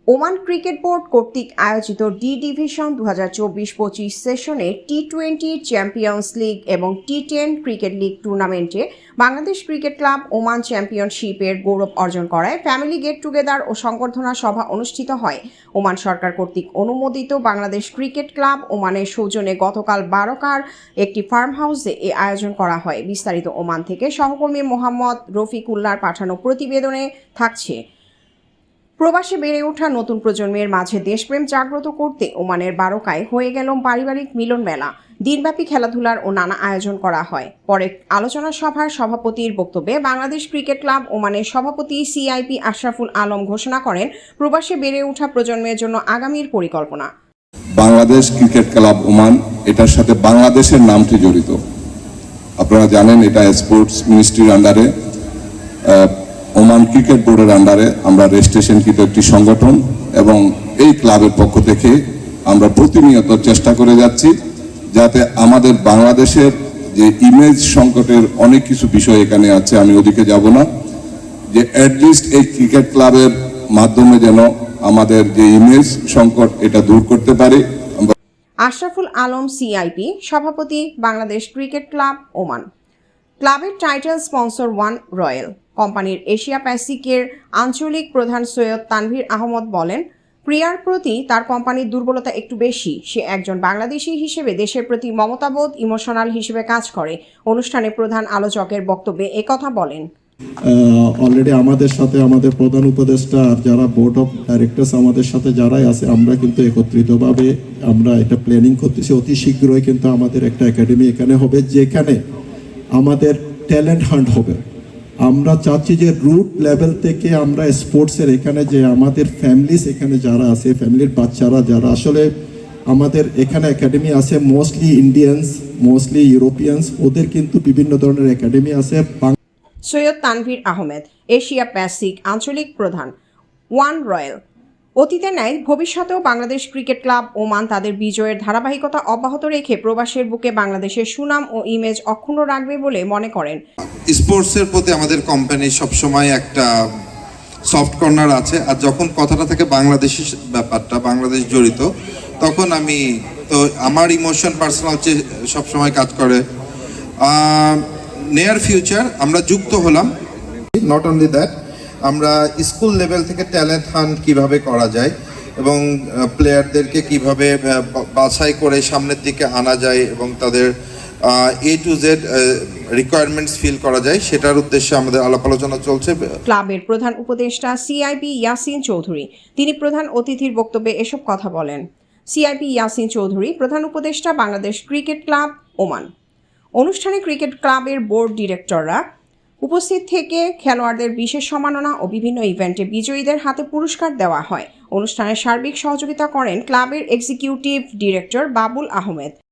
Oman cricket board কর্তৃক আয়োজিত D division 2024-25 সেশনে টি-20 চ্যাম্পিয়ন্স লিগ এবং টি10 ক্রিকেট লিগ টুর্নামেন্টে বাংলাদেশ ক্রিকেট ক্লাব ওমান চ্যাম্পিয়নশিপের গৌরব অর্জন করায় ফ্যামিলি গেট টুগেদার ও সংবর্ধনা সভা অনুষ্ঠিত হয়। ওমান সরকার কর্তৃক অনুমোদিত বাংলাদেশ ক্রিকেট ক্লাব ওমানের সৌজন্যে গতকাল বারকার একটি ফার্ম হাউসে এ আয়োজন করা হয়। বিস্তারিত ওমান থেকে সহকর্মী মোহাম্মদ রফিকুল্লাহর পাঠানো প্রতিবেদনে থাকছে। প্রবাসে বেড়ে ওঠা নতুন প্রজন্মের মাঝে দেশপ্রেম জাগ্রত করতে ওমানের বারকায় হয়ে গেল পারিবারিক মিলন মেলা। দিনব্যাপী খেলাধুলার ও নানা আয়োজন করা হয়। পরে আলোচনা সভার সভাপতির বক্তব্যে বাংলাদেশ ক্রিকেট ক্লাব ওমানের সভাপতি সিআইপি আশরাফুল আলম ঘোষণা করেন প্রবাসে বেড়ে ওঠা প্রজন্মের জন্য আগামীর পরিকল্পনা। বাংলাদেশ ক্রিকেট ক্লাব ওমান, এটার সাথে বাংলাদেশের নামটি জড়িত। আপনারা জানেন এটা স্পোর্টস মিনিস্ট্রির আন্ডারে, ওমান ক্রিকেট বোর্ডের আন্ডারে আমরা রেজিস্ট্রেশনকৃত একটি সংগঠন, এবং এই ক্লাবের পক্ষ থেকে আমরা প্রতিনিয়ত চেষ্টা করে যাচ্ছি যাতে আমাদের বাংলাদেশের যে ইমেজ সংকটের অনেক কিছু বিষয় এখানে আছে, আমি ওদিকে যাব না, যে অ্যাটলিস্ট এই ক্রিকেট ক্লাবের মাধ্যমে যেন আমাদের যে ইমেজ সংকট এটা দূর করতে পারি। আশরাফুল আলম সিআইপি সভাপতি, বাংলাদেশ ক্রিকেট ক্লাব ওমান। ক্লাবের টাইটেল স্পন্সর ওয়ান রয়্যাল। কোম্পানির এশিয়া প্যাসিফিকের আঞ্চলিক প্রধান সৈয়দ তানভীর আহমদ বলেন, প্রিয়ার প্রতি তার কোম্পানির দুর্বলতা একটু বেশি। সে একজন বাংলাদেশি হিসেবে দেশের প্রতি মমতাবোধ ইমোশনাল হিসেবে কাজ করে। অনুষ্ঠানে প্রধান আলোচকের বক্তব্যে একথা বলেন। অলরেডি আমাদের সাথে আমাদের প্রধান উপদেষ্টা আর যারা বোর্ড অফ ডাইরেক্টরস আমাদের সাথে যারাই আছে, আমরা কিন্তু একত্রিতভাবে আমরা এটা প্ল্যানিং করতেছি। অতি শীঘ্রই কিন্তু আমাদের একটা একাডেমি এখানে হবে, যেখানে আমাদের ট্যালেন্ট হান্ট হবে। আমরা চাচ্ছি যে রুট লেভেল থেকে আমরা স্পোর্টসের এখানে যে আমাদের ফ্যামিলিস এখানে যারা আছে, ফ্যামিলির বাচ্চারা যারা আসলে আমাদের এখানে একাডেমি আছে, মোস্টলি ইন্ডিয়ানস, মোস্টলি ইউরোপিয়ানস, ওদের কিন্তু বিভিন্ন ধরনের একাডেমি আছে। সৈয়দ তানভীর আহমেদ, এশিয়া প্যাসিফিক আঞ্চলিক প্রধান ওয়ান রয়্যাল। অতীতের ন্যায় ভবিষ্যতেও বাংলাদেশ ক্রিকেট ক্লাব ওমান তাদের বিজয়ের ধারাবাহিকতা অব্যাহত রেখে প্রবাসের বুকে বাংলাদেশের সুনাম ও ইমেজ অক্ষুণ্ণ রাখবে বলে মনে করেন। স্পোর্টসের প্রতি আমাদের কোম্পানির সবসময় একটা সফট কর্নার আছে, আর যখন কথাটা থেকে বাংলাদেশের ব্যাপারটা, বাংলাদেশ জড়িত, তখন আমার ইমোশন পার্সোনাল সবসময় কাজ করে। নিয়ার ফিউচার আমরা যুক্ত হলাম। নট অনলি দ্যাট, আমরা স্কুল লেভেল থেকে ট্যালেন্ট হান্ট কিভাবে করা যায় এবং প্লেয়ারদেরকে কিভাবে বাছাই করে সামনের দিকে আনা যায় এবং তাদের A to Z requirements fill করা যায়, সেটার উদ্দেশ্যে আমাদের আলাপ আলোচনা চলছে। ক্লাবের প্রধান উপদেষ্টা সিআইপি ইয়াসিন চৌধুরী, তিনি প্রধান অতিথির বক্তব্যে এসব কথা বলেন। সিআইপি ইয়াসিন চৌধুরী, প্রধান উপদেষ্টা, বাংলাদেশ ক্রিকেট ক্লাব ওমান। অনুষ্ঠানে ক্রিকেট ক্লাবের বোর্ড ডিরেক্টররা উপস্থিত থেকে খেলোয়াড়দের বিশেষ সম্মাননা ও বিভিন্ন ইভেন্টে বিজয়ীদের হাতে পুরস্কার দেওয়া হয়। অনুষ্ঠানে সার্বিক সহযোগিতা করেন ক্লাবের এক্সিকিউটিভ ডিরেক্টর বাবুল আহমেদ।